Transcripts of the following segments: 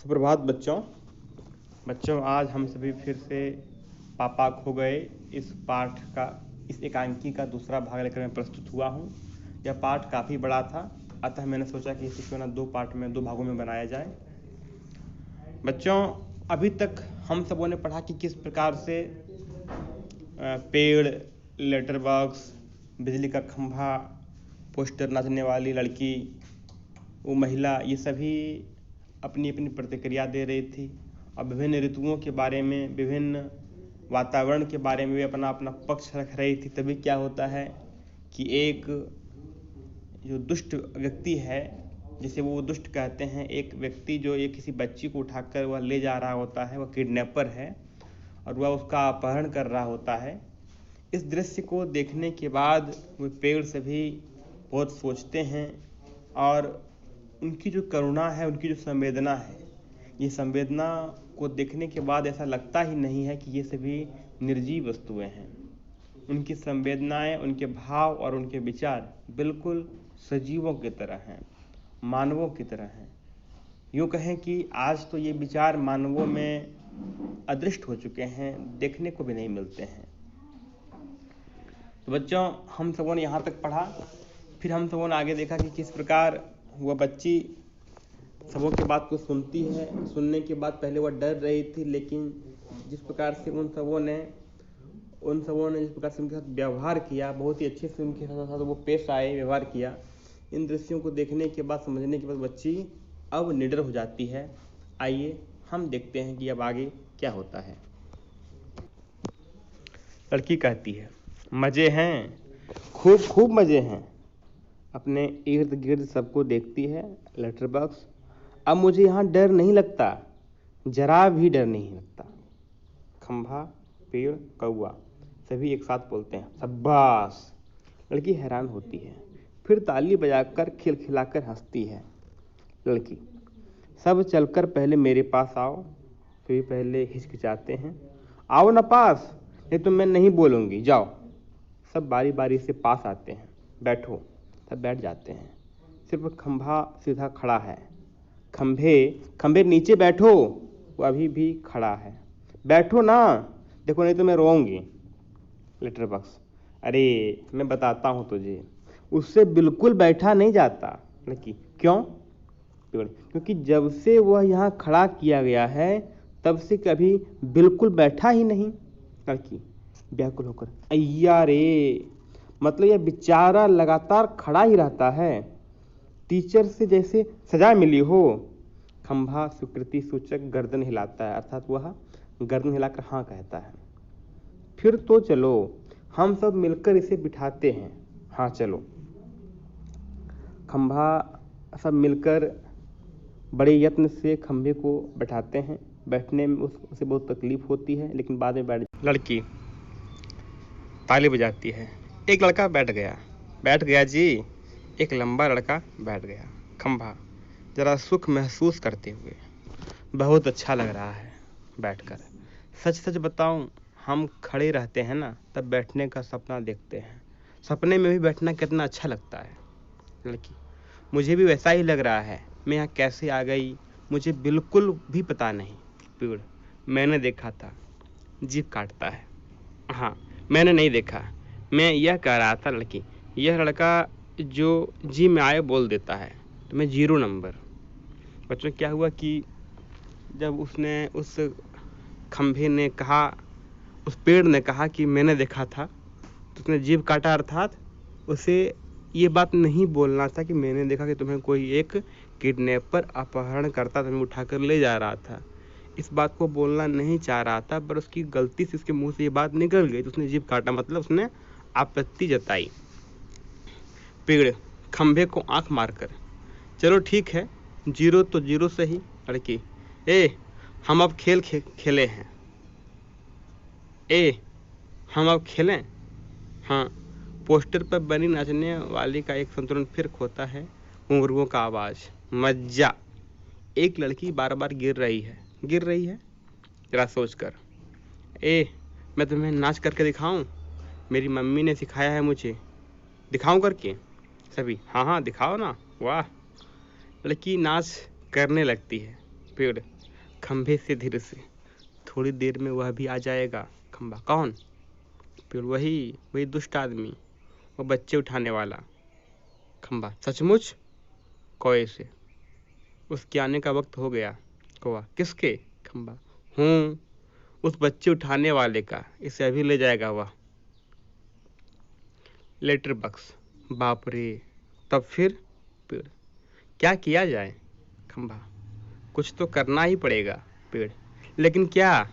सुप्रभात बच्चों आज हम सभी फिर से पापा खो गए इस पाठ का इस एकांकी का दूसरा भाग लेकर मैं प्रस्तुत हुआ हूँ। यह पाठ काफ़ी बड़ा था, अतः मैंने सोचा कि इसे क्यों ना दो भागों में बनाया जाए। बच्चों, अभी तक हम सबों ने पढ़ा कि किस प्रकार से पेड़, लेटर बॉक्स, बिजली का खंभा, पोस्टर, नाचने वाली लड़की, वो महिला, ये सभी अपनी अपनी प्रतिक्रिया दे रही थी और विभिन्न ऋतुओं के बारे में, विभिन्न वातावरण के बारे में भी अपना अपना पक्ष रख रही थी। तभी क्या होता है कि एक जो दुष्ट व्यक्ति है, जिसे वो दुष्ट कहते हैं, एक व्यक्ति जो एक किसी बच्ची को उठाकर वह ले जा रहा होता है, वह किडनैपर है और वह उसका अपहरण कर रहा होता है। इस दृश्य को देखने के बाद वे पेड़ सभी बहुत सोचते हैं और उनकी जो करुणा है, उनकी जो संवेदना है, ये संवेदना को देखने के बाद ऐसा लगता ही नहीं है कि ये सभी निर्जीव वस्तुएं हैं। उनकी संवेदनाएं, उनके भाव और उनके विचार बिल्कुल सजीवों की तरह हैं, मानवों की तरह हैं। यूँ कहें कि आज तो ये विचार मानवों में अदृष्ट हो चुके हैं, देखने को भी नहीं मिलते हैं। तो बच्चों, हम सबों ने यहाँ तक पढ़ा, फिर हम सबों ने आगे देखा कि किस प्रकार वह बच्ची सबों की बात को सुनती है। सुनने के बाद पहले वह डर रही थी, लेकिन जिस प्रकार से उन सबों ने जिस प्रकार से उनके साथ व्यवहार किया, बहुत ही अच्छे से उनके साथ वो पेश आए, व्यवहार किया। इन दृश्यों को देखने के बाद, समझने के बाद बच्ची अब निडर हो जाती है। आइए हम देखते हैं कि अब आगे क्या होता है। लड़की कहती है, मज़े हैं, खूब खूब मज़े हैं। अपने इर्द गिर्द सबको देखती है। लेटर बॉक्स, अब मुझे यहाँ डर नहीं लगता, जरा भी डर नहीं लगता। खंभा, पेड़, कौआ, सभी एक साथ बोलते हैं, शाबाश। लड़की हैरान होती है, फिर ताली बजाकर खिलखिलाकर हंसती है। लड़की, सब चलकर पहले मेरे पास आओ। सभी पहले हिचकिचाते हैं, आओ ना पास, नहीं तो मैं नहीं बोलूँगी, जाओ। सब बारी बारी से पास आते हैं। बैठो। सब बैठ जाते हैं। सिर्फ खंभा सीधा खड़ा है। खंभे नीचे बैठो, वो अभी भी खड़ा है। बैठो ना, देखो नहीं तो मैं रोऊंगी। लेटर बॉक्स, अरे मैं बताता हूँ तुझे, उससे बिल्कुल बैठा नहीं जाता। लड़की, क्यों? क्योंकि जब से वह यहाँ खड़ा किया गया है, तब से कभी बिल्कुल बैठा ही नहीं। लड़की व्याकुल होकर, अय्या रे, मतलब यह बेचारा लगातार खड़ा ही रहता है, टीचर से जैसे सजा मिली हो। खंभा स्वीकृति सूचक गर्दन हिलाता है, अर्थात वह गर्दन हिलाकर हाँ कहता है। फिर तो चलो, हम सब मिलकर इसे बिठाते हैं। हाँ चलो। खंभा सब मिलकर बड़े यत्न से खंभे को बैठाते हैं। बैठने में उसे बहुत तकलीफ होती है, लेकिन बाद में बैठ। लड़की ताली बजाती है, एक लड़का बैठ गया जी। एक लंबा लड़का बैठ गया। खंभा जरा सुख महसूस करते हुए, बहुत अच्छा लग रहा है बैठकर। सच सच बताऊं, हम खड़े रहते हैं ना, तब बैठने का सपना देखते हैं। सपने में भी बैठना कितना अच्छा लगता है। लड़की, मुझे भी वैसा ही लग रहा है, मैं यहाँ कैसे आ गई मुझे बिल्कुल भी पता नहीं। पेड़, मैंने देखा था, जीभ काटता है। हाँ, मैंने नहीं देखा, मैं यह कह रहा था। लड़की, यह लड़का जो जी में आए बोल देता है, तो मैं 0 नंबर। बच्चों, क्या हुआ कि जब उस खंभे ने कहा, उस पेड़ ने कहा कि मैंने देखा था, तो उसने जीभ काटा, अर्थात उसे ये बात नहीं बोलना था कि मैंने देखा कि तुम्हें कोई एक किडनैपर अपहरण करता, तुम्हें उठाकर ले जा रहा था। इस बात को बोलना नहीं चाह रहा था, पर उसकी गलती से उसके मुंह से ये बात निकल गई, तो उसने जीभ काटा, मतलब उसने आपत्ति जताई। पेड़ खंभे को आंख मारकर, चलो ठीक है, 0 तो 0 सही। लड़की, हम अब खेले हैं। हम अब खेलें। हाँ। पोस्टर पर बनी नाचने वाली का एक संतुलन फिर खोता है घुंघरुओं का आवाज। मज्जा। एक लड़की बार बार गिर रही है। जरा सोच कर। मैं तुम्हें नाच करके दिखाऊं? मेरी मम्मी ने सिखाया है मुझे। दिखाऊं करके? सभी, हाँ हाँ दिखाओ ना। वाह। लड़की नाच करने लगती है। पेड़, खंभे से धीरे से, थोड़ी देर में वह भी आ जाएगा। खंभा, कौन? पेड़, वही दुष्ट आदमी, वो बच्चे उठाने वाला। खंभा, सचमुच? कौए से, उसके आने का वक्त हो गया। कौआ, किसके? खंभा, हूँ, उस बच्चे उठाने वाले का, इसे अभी ले जाएगा वह। लेटर बॉक्स, बाप रे, तब फिर? पेड़, क्या किया जाए? खंभा, कुछ तो करना ही पड़ेगा। पेड़, लेकिन क्या?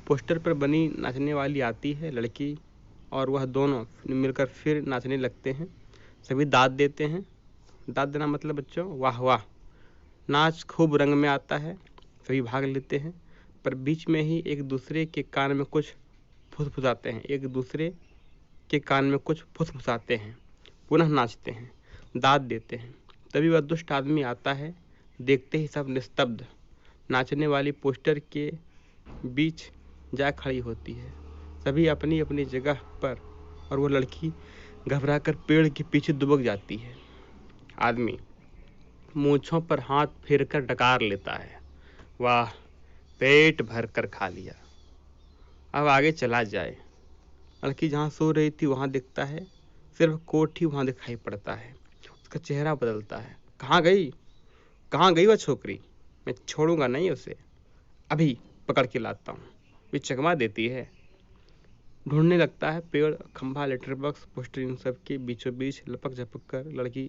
पोस्टर पर बनी नाचने वाली आती है लड़की और वह दोनों मिलकर फिर नाचने लगते हैं। सभी दाद देते हैं। दाद देना मतलब बच्चों वाह वाह। नाच खूब रंग में आता है, सभी भाग लेते हैं, पर बीच में ही एक दूसरे के कान में कुछ फुसफुसाते हैं। पुनः नाचते हैं, दाद देते हैं। तभी वह दुष्ट आदमी आता है। देखते ही सब निस्तब्ध। नाचने वाली पोस्टर के बीच जा खड़ी होती है, सभी अपनी अपनी जगह पर, और वो लड़की घबराकर पेड़ के पीछे दुबक जाती है। आदमी मूंछों पर हाथ फेरकर डकार लेता है। वाह, पेट भर कर खा लिया, अब आगे चला जाए। लड़की जहाँ सो रही थी वहाँ दिखता है, सिर्फ कोट ही वहाँ दिखाई पड़ता है। उसका चेहरा बदलता है। कहाँ गई वह छोकरी? मैं छोड़ूंगा नहीं उसे, अभी पकड़ के लाता हूँ। वे चकमा देती है। ढूंढने लगता है पेड़, खंभा, लेटर बॉक्स, पोस्टर, इन सब के बीचों बीच लपक झपक कर लड़की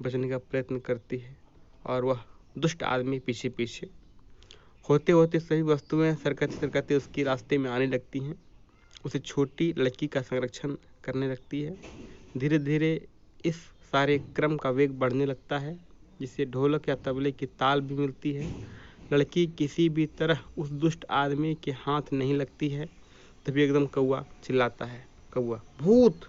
बचने का प्रयत्न करती है और वह दुष्ट आदमी पीछे पीछे। होते होते सभी वस्तुएं सरकते उसके रास्ते में आने लगती हैं, उसे छोटी लड़की का संरक्षण करने लगती है। धीरे धीरे इस सारे क्रम का वेग बढ़ने लगता है, जिससे ढोलक या तबले की ताल भी मिलती है। लड़की किसी भी तरह उस दुष्ट आदमी के हाथ नहीं लगती है। तभी एकदम कौआ चिल्लाता है। कौआ, भूत!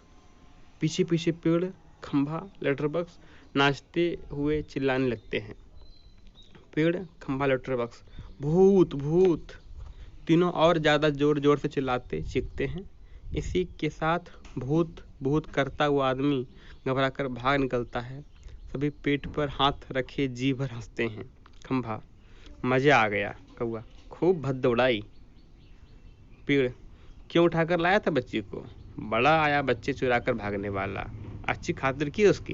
पीछे पीछे पेड़, खंभा, लेटर बॉक्स नाचते हुए चिल्लाने लगते हैं। पेड़, खंभा, लेटर बॉक्स, भूत भूत! तीनों और ज़्यादा जोर जोर से चिल्लाते चीखते हैं। इसी के साथ भूत भूत करता हुआ आदमी घबराकर भाग निकलता है। सभी पेट पर हाथ रखे जी भर हंसते हैं। खंभा, मज़ा आ गया। कौआ, खूब भद्द उड़ाई। पेड़, क्यों उठाकर लाया था बच्ची को? बड़ा आया बच्चे चुरा कर भागने वाला, अच्छी खातिर की उसकी।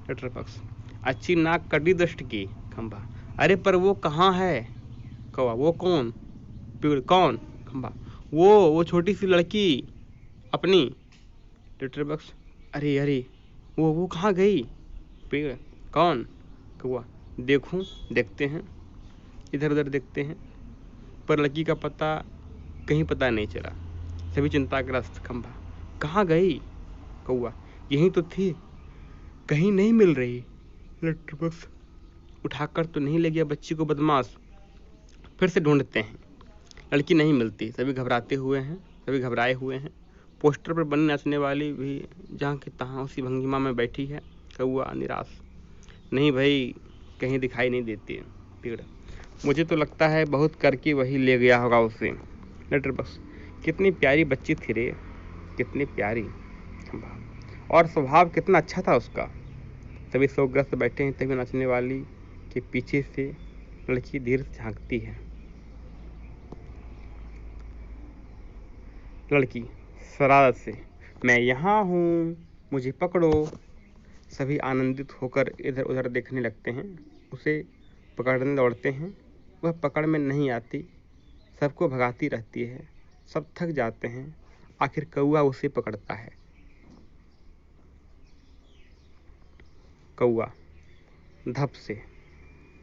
लेटर बॉक्स, अच्छी नाक कटी दुष्ट की। खंभा, अरे पर वो कहाँ है? कौआ, वो कौन? पेड़, कौन? खंभा, वो छोटी सी लड़की अपनी। लेटर बॉक्स, अरे अरे, वो कहाँ गई? पेड़, कौन? कौआ, देखूं, देखते हैं। इधर उधर देखते हैं, पर लड़की का कहीं पता नहीं चला। सभी चिंताग्रस्त। खंभा, कहाँ गई? कौआ, यहीं तो थी, कहीं नहीं मिल रही। लेटर बॉक्स, उठाकर तो नहीं ले गया बच्ची को बदमाश? फिर से ढूंढते हैं, लड़की नहीं मिलती। सभी घबराए हुए हैं। पोस्टर पर बनी नाचने वाली भी जहाँ की तहाँ उसी भंगिमा में बैठी है। कौआ निराश, नहीं भाई, कहीं दिखाई नहीं देती है। पेड़, मुझे तो लगता है बहुत करके वही ले गया होगा उसे। लेटर बॉक्स, कितनी प्यारी बच्ची थी रे, कितनी प्यारी। और स्वभाव कितना अच्छा था उसका। सभी शोकग्रस्त बैठे हैं। तभी नाचने वाली के पीछे से लड़की धीरे से झांकती है। लड़की शरारत से, मैं यहाँ हूँ, मुझे पकड़ो। सभी आनंदित होकर इधर उधर देखने लगते हैं, उसे पकड़ने दौड़ते हैं। वह पकड़ में नहीं आती, सबको भगाती रहती है। सब थक जाते हैं। आखिर कौआ उसे पकड़ता है। कौआ धप से,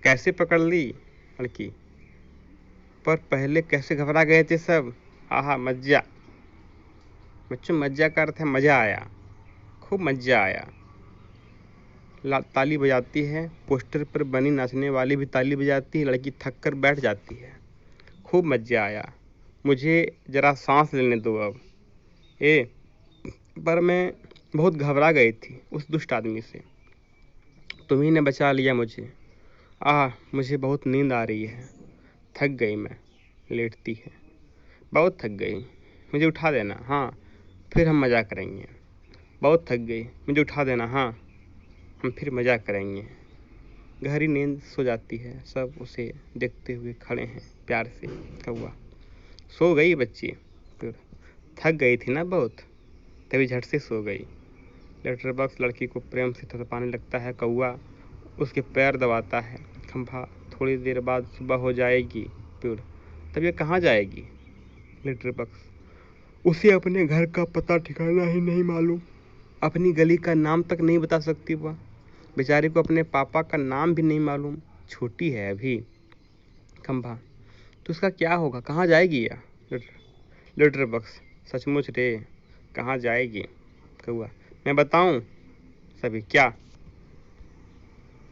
कैसे पकड़ ली? लड़की, पर पहले कैसे घबरा गए थे सब। आहा, मज्जा! बच्चों, मज्जा का अर्थ है मज़ा आया, खूब मज़ा आया। ताली बजाती है। पोस्टर पर बनी नाचने वाली भी ताली बजाती है। लड़की थक कर बैठ जाती है। खूब मज़ा आया, मुझे ज़रा सांस लेने दो अब। पर मैं बहुत घबरा गई थी उस दुष्ट आदमी से, तुम्ही ने बचा लिया मुझे। मुझे बहुत नींद आ रही है, थक गई मैं। लेटती है, बहुत थक गई, मुझे उठा देना। हाँ, फिर हम मज़ा करेंगे। बहुत थक गई, मुझे उठा देना। हाँ, हम फिर मज़ा करेंगे। गहरी नींद सो जाती है। सब उसे देखते हुए खड़े हैं प्यार से। कौआ, सो गई बच्ची? पेड़, थक गई थी ना बहुत, तभी झट से सो गई। लेटर बॉक्स लड़की को प्रेम से थपथपाने लगता है। कौआ उसके पैर दबाता है। खंभा, थोड़ी देर बाद सुबह हो जाएगी। पेड़, तब ये कहाँ जाएगी? लेटर बॉक्स, उसे अपने घर का पता ठिकाना ही नहीं मालूम, अपनी गली का नाम तक नहीं बता सकती वह। बेचारी को अपने पापा का नाम भी नहीं मालूम, छोटी है अभी। खंभा, तो उसका क्या होगा, कहाँ जाएगी यह? लेटर बॉक्स, सचमुच रे, कहाँ जाएगी? कौआ, मैं बताऊं सभी क्या?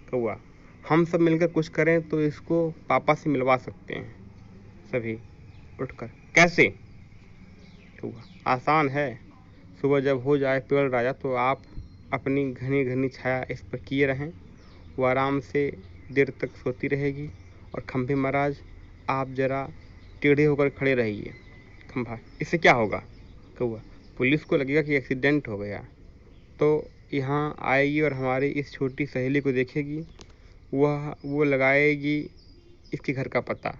कौआ, हम सब मिलकर कुछ करें तो इसको पापा से मिलवा सकते हैं। सभी उठकर, कैसे? कौआ, आसान है, सुबह जब हो जाए पेड़ राजा तो आप अपनी घनी घनी छाया इस पर किए रहें, वो आराम से देर तक सोती रहेगी और खंभे महाराज आप जरा टेढ़े होकर खड़े रहिए। खंभा, इससे क्या होगा? कौआ, पुलिस को लगेगा कि एक्सीडेंट हो गया तो यहाँ आएगी और हमारी इस छोटी सहेली को देखेगी, वो लगाएगी इसके घर का पता।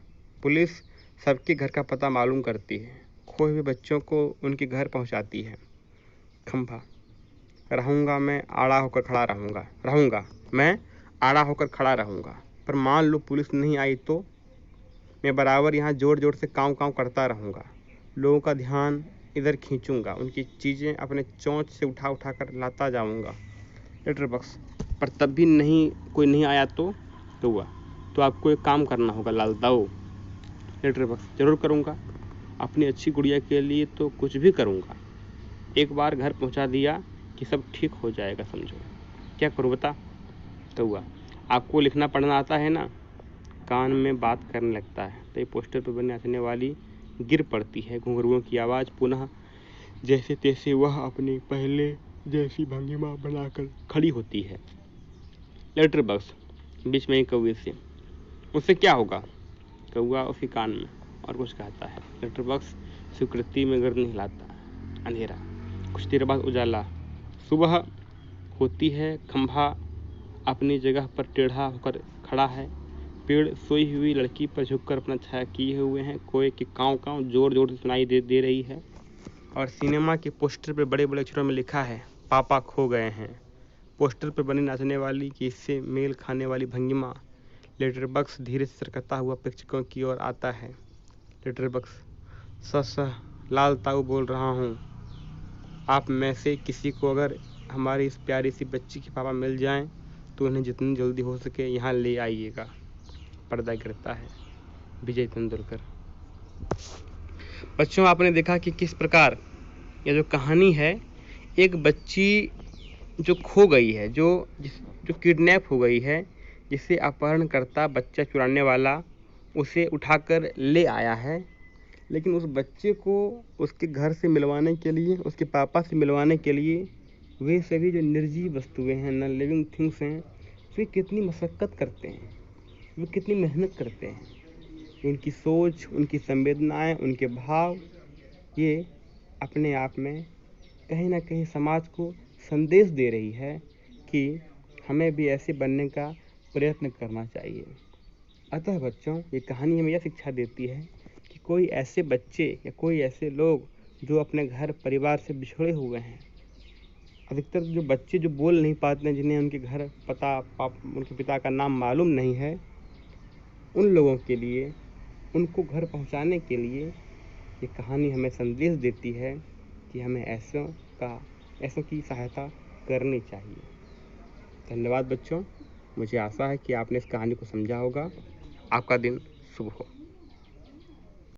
पुलिस सबके घर का पता मालूम करती है, खोए हुए बच्चों को उनके घर पहुँचाती है। खंभा, रहूँगा मैं आड़ा होकर खड़ा रहूँगा, पर मान लो पुलिस नहीं आई तो? मैं बराबर यहाँ जोर जोर से काँव काँव करता रहूँगा, लोगों का ध्यान इधर खींचूंगा, उनकी चीज़ें अपने चोंच से उठा उठा कर लाता जाऊँगा। लेटर बॉक्स, पर तब भी कोई नहीं आया तो? कौआ, तो आपको एक काम करना होगा लाल दाऊ। लेटर बॉक्स, जरूर करूँगा, अपनी अच्छी गुड़िया के लिए तो कुछ भी करूँगा। एक बार घर पहुँचा दिया कि सब ठीक हो जाएगा समझो। क्या करूँ बता? कौआ, आपको लिखना पढ़ना आता है ना? कान में बात करने लगता है, तो पोस्टर पर बने नाचने वाली गिर पड़ती है। घुंघरुओं की आवाज़ पुनः जैसे तैसे वह अपनी पहले जैसी भंगिमा बनाकर खड़ी होती है। लेटर बॉक्स, बीच में ही कौवे से, उससे क्या होगा? कौआ उसके कान में और कुछ कहता है। लेटर बॉक्स स्वीकृति में गर्दन हिलाता। अंधेरा, कुछ देर बाद उजाला। सुबह होती है। खंभा अपनी जगह पर टेढ़ा होकर खड़ा है। पेड़ सोई हुई लड़की पर झुककर अपना छाया किए हुए हैं। कोए की काँव काँव जोर जोर से सुनाई दे रही है और सिनेमा के पोस्टर पर बड़े बड़े अक्षरों में लिखा है, पापा खो गए हैं। पोस्टर पर बनी नाचने वाली कि इससे मेल खाने वाली भंगिमा। लेटर बॉक्स धीरे से सरकता हुआ प्रेक्षकों की ओर आता है। लेटर बॉक्स, सह लाल ताऊ बोल रहा हूँ, आप में से किसी को अगर हमारी इस प्यारी सी बच्ची के पापा मिल जाएं तो उन्हें जितनी जल्दी हो सके यहाँ ले आइएगा। पर्दा गिरता है। विजय तेंदुलकर। बच्चों, आपने देखा कि किस प्रकार यह जो कहानी है, एक बच्ची जो खो गई है, जो किडनैप हो गई है, जिसे अपहरणकर्ता बच्चा चुराने वाला उसे उठाकर ले आया है, लेकिन उस बच्चे को उसके घर से मिलवाने के लिए, उसके पापा से मिलवाने के लिए वे सभी जो निर्जीव वस्तुएं हैं, नॉन लिविंग थिंग्स हैं, वे कितनी मशक्क़त करते हैं, वे कितनी मेहनत करते हैं। उनकी सोच, उनकी संवेदनाएं, उनके भाव, ये अपने आप में कहीं ना कहीं समाज को संदेश दे रही है कि हमें भी ऐसे बनने का प्रयत्न करना चाहिए। अतः बच्चों, ये कहानी हमें यह शिक्षा देती है कि कोई ऐसे बच्चे या कोई ऐसे लोग जो अपने घर परिवार से बिछड़े हुए हैं, अधिकतर जो बच्चे जो बोल नहीं पाते हैं, जिन्हें उनके घर पता उनके पिता का नाम मालूम नहीं है, उन लोगों के लिए, उनको घर पहुंचाने के लिए ये कहानी हमें संदेश देती है कि हमें ऐसों की सहायता करनी चाहिए। धन्यवाद बच्चों, मुझे आशा है कि आपने इस कहानी को समझा होगा। आपका दिन शुभ हो।